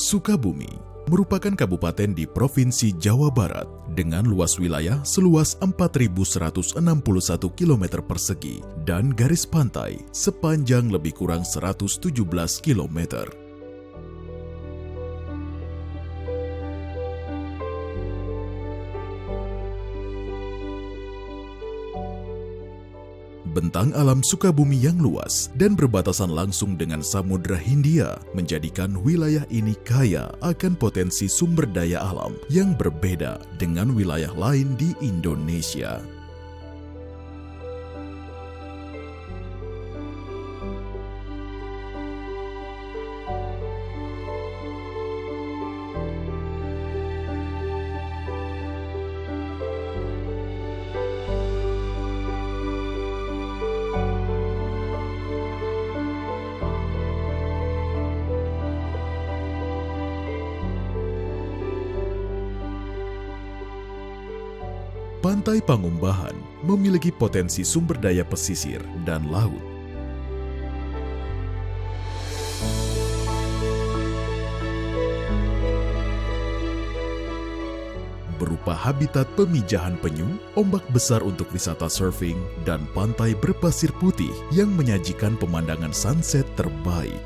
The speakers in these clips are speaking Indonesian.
Sukabumi merupakan kabupaten di Provinsi Jawa Barat dengan luas wilayah seluas 4.161 km persegi dan garis pantai sepanjang lebih kurang 117 km. Bentang alam Sukabumi yang luas dan berbatasan langsung dengan Samudra Hindia menjadikan wilayah ini kaya akan potensi sumber daya alam yang berbeda dengan wilayah lain di Indonesia. Pantai Pangumbahan memiliki potensi sumber daya pesisir dan laut. Berupa habitat pemijahan penyu, ombak besar untuk wisata surfing, dan pantai berpasir putih yang menyajikan pemandangan sunset terbaik.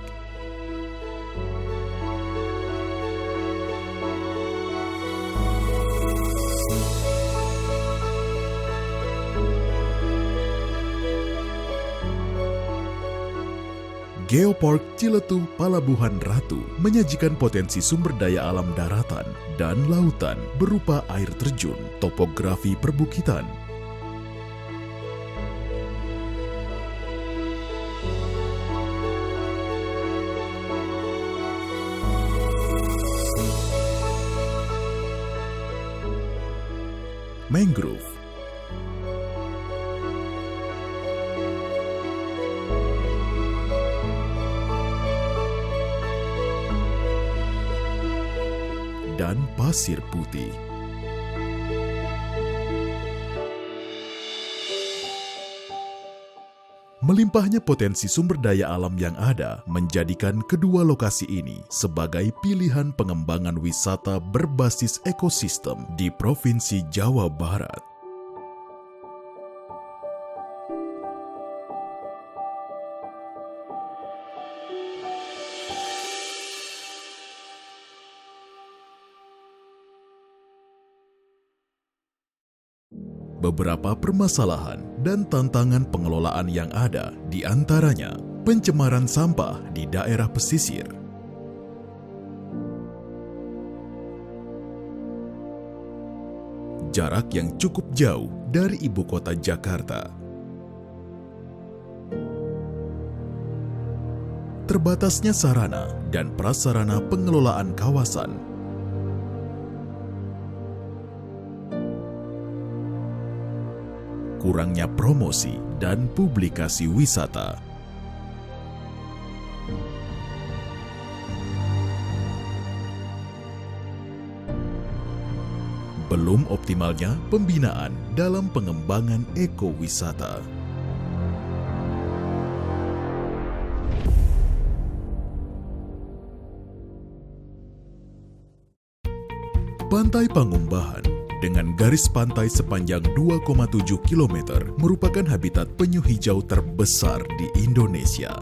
Geopark Ciletuh Palabuhan Ratu menyajikan potensi sumber daya alam daratan dan lautan berupa air terjun, topografi perbukitan, mangrove, dan pasir putih. Melimpahnya potensi sumber daya alam yang ada menjadikan kedua lokasi ini sebagai pilihan pengembangan wisata berbasis ekosistem di Provinsi Jawa Barat. Beberapa permasalahan dan tantangan pengelolaan yang ada di antaranya pencemaran sampah di daerah pesisir, jarak yang cukup jauh dari ibu kota Jakarta, terbatasnya sarana dan prasarana pengelolaan kawasan, kurangnya promosi dan publikasi wisata. Belum optimalnya pembinaan dalam pengembangan ekowisata. Pantai Pangumbahan dengan garis pantai sepanjang 2,7 km merupakan habitat penyu hijau terbesar di Indonesia.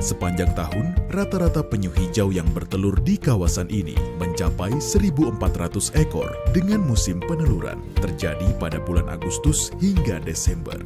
Sepanjang tahun, rata-rata penyu hijau yang bertelur di kawasan ini mencapai 1.400 ekor dengan musim peneluran terjadi pada bulan Agustus hingga Desember.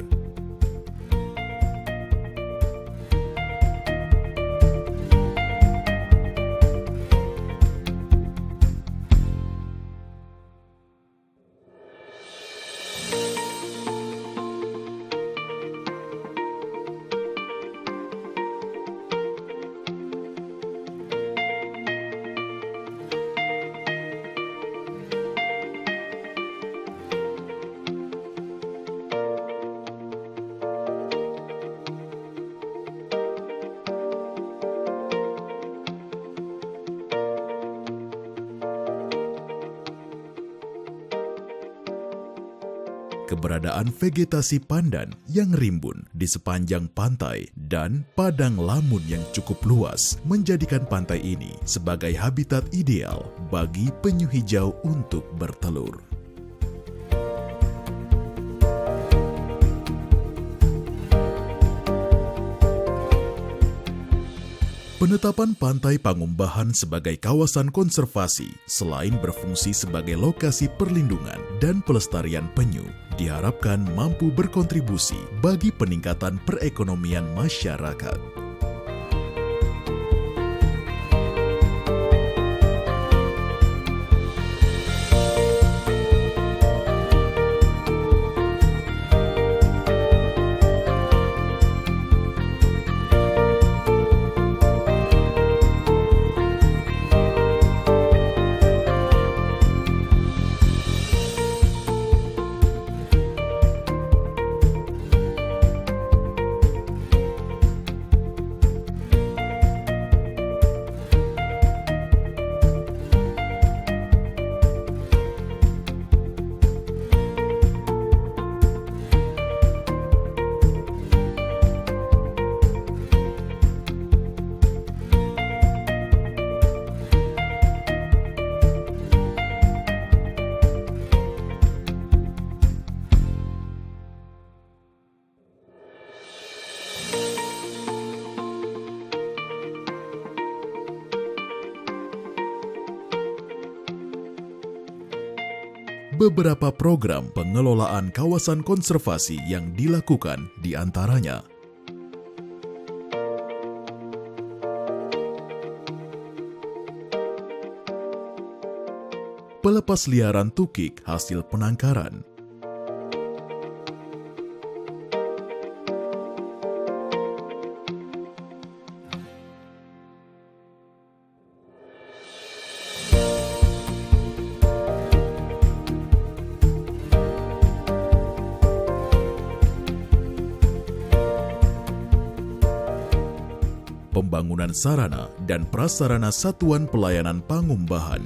Keberadaan vegetasi pandan yang rimbun di sepanjang pantai dan padang lamun yang cukup luas menjadikan pantai ini sebagai habitat ideal bagi penyu hijau untuk bertelur. Penetapan Pantai Pangumbahan sebagai kawasan konservasi selain berfungsi sebagai lokasi perlindungan dan pelestarian penyu, diharapkan mampu berkontribusi bagi peningkatan perekonomian masyarakat. Beberapa program pengelolaan kawasan konservasi yang dilakukan diantaranya pelepasliaran tukik hasil penangkaran, pembangunan sarana dan prasarana satuan pelayanan Pangumbahan,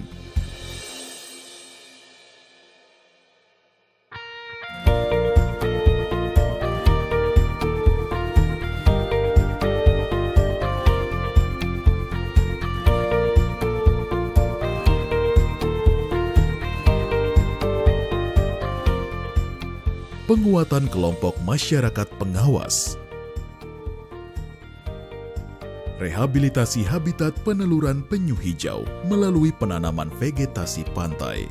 penguatan kelompok masyarakat pengawas, rehabilitasi habitat peneluran penyu hijau melalui penanaman vegetasi pantai.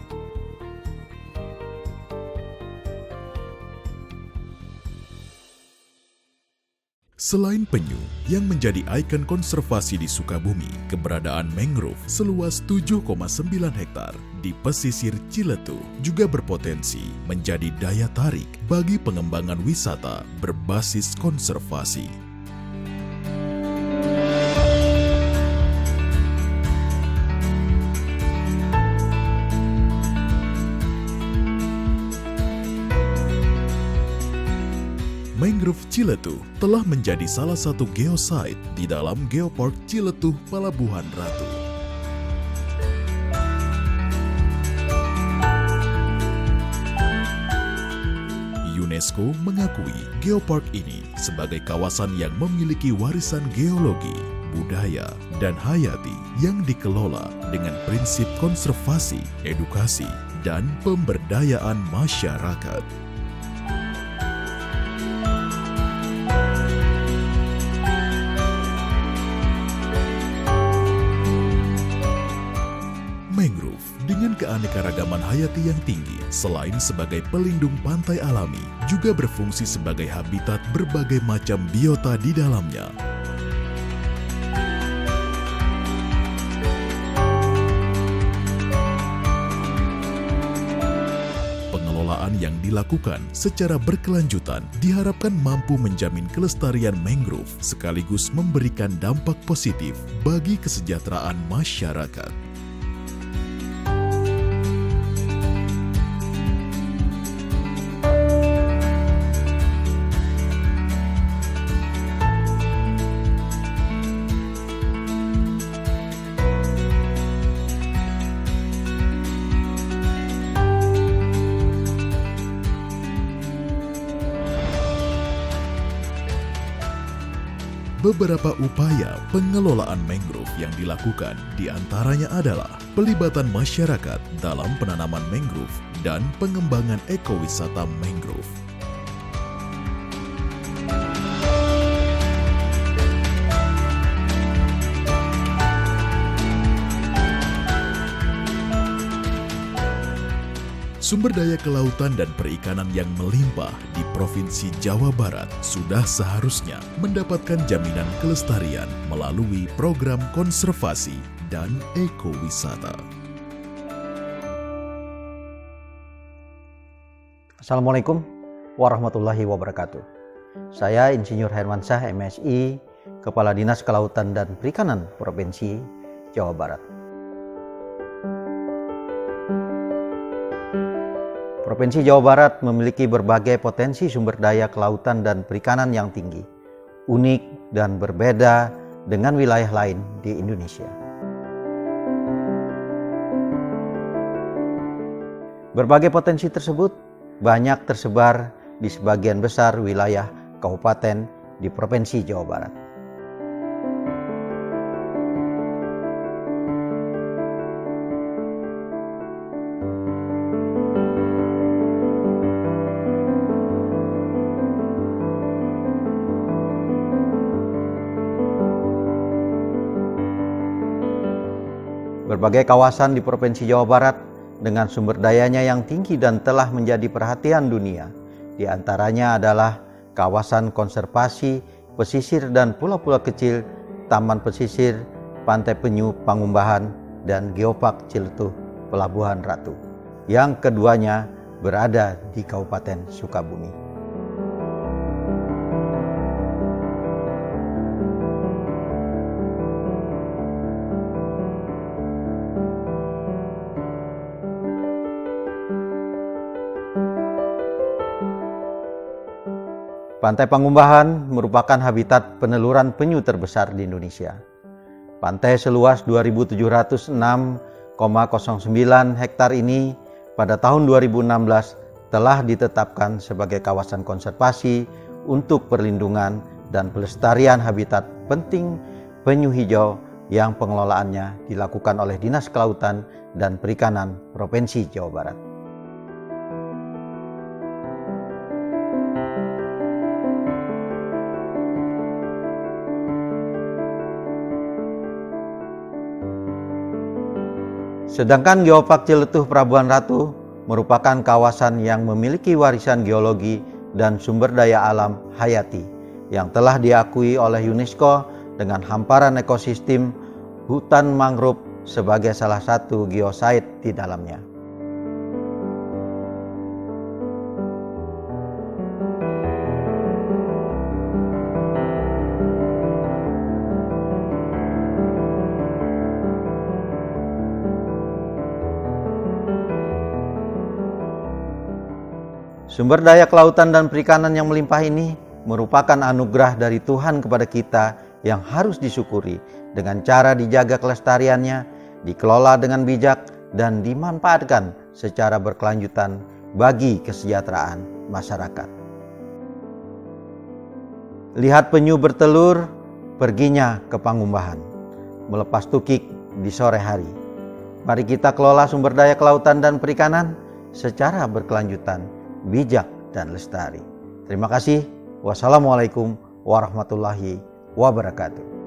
Selain penyu yang menjadi ikon konservasi di Sukabumi, keberadaan mangrove seluas 7,9 hektar di pesisir Ciletuh juga berpotensi menjadi daya tarik bagi pengembangan wisata berbasis konservasi. Mangrove Ciletuh telah menjadi salah satu geosite di dalam Geopark Ciletuh Palabuhan Ratu. UNESCO mengakui Geopark ini sebagai kawasan yang memiliki warisan geologi, budaya, dan hayati yang dikelola dengan prinsip konservasi, edukasi, dan pemberdayaan masyarakat. keanekaragaman hayati yang tinggi. Selain sebagai pelindung pantai alami, juga berfungsi sebagai habitat berbagai macam biota di dalamnya. Pengelolaan yang dilakukan secara berkelanjutan diharapkan mampu menjamin kelestarian mangrove sekaligus memberikan dampak positif bagi kesejahteraan masyarakat. Beberapa upaya pengelolaan mangrove yang dilakukan diantaranya adalah pelibatan masyarakat dalam penanaman mangrove dan pengembangan ekowisata mangrove. Sumber daya kelautan dan perikanan yang melimpah di Provinsi Jawa Barat sudah seharusnya mendapatkan jaminan kelestarian melalui program konservasi dan ekowisata. Assalamualaikum warahmatullahi wabarakatuh. Saya Insinyur Hermansyah, MSI, Kepala Dinas Kelautan dan Perikanan Provinsi Jawa Barat. Provinsi Jawa Barat memiliki berbagai potensi sumber daya kelautan dan perikanan yang tinggi, unik dan berbeda dengan wilayah lain di Indonesia. Berbagai potensi tersebut banyak tersebar di sebagian besar wilayah kabupaten di Provinsi Jawa Barat. Berbagai kawasan di Provinsi Jawa Barat dengan sumber dayanya yang tinggi dan telah menjadi perhatian dunia. Di antaranya adalah kawasan konservasi, pesisir dan pulau-pulau kecil, Taman Pesisir, Pantai Penyu Pangumbahan, dan Geopark Ciletuh Pelabuhan Ratu. Yang keduanya berada di Kabupaten Sukabumi. Pantai Pangumbahan merupakan habitat peneluran penyu terbesar di Indonesia. Pantai seluas 2.706,09 hektar ini pada tahun 2016 telah ditetapkan sebagai kawasan konservasi untuk perlindungan dan pelestarian habitat penting penyu hijau yang pengelolaannya dilakukan oleh Dinas Kelautan dan Perikanan Provinsi Jawa Barat. Sedangkan Geopark Ciletuh Pelabuhan Ratu merupakan kawasan yang memiliki warisan geologi dan sumber daya alam hayati yang telah diakui oleh UNESCO dengan hamparan ekosistem hutan mangrove sebagai salah satu geosite di dalamnya. Sumber daya kelautan dan perikanan yang melimpah ini merupakan anugerah dari Tuhan kepada kita yang harus disyukuri dengan cara dijaga kelestariannya, dikelola dengan bijak, dan dimanfaatkan secara berkelanjutan bagi kesejahteraan masyarakat. Lihat penyu bertelur, perginya ke Pangumbahan, melepas tukik di sore hari. Mari kita kelola sumber daya kelautan dan perikanan secara berkelanjutan, bijak dan lestari. Terima kasih. Wassalamualaikum warahmatullahi wabarakatuh.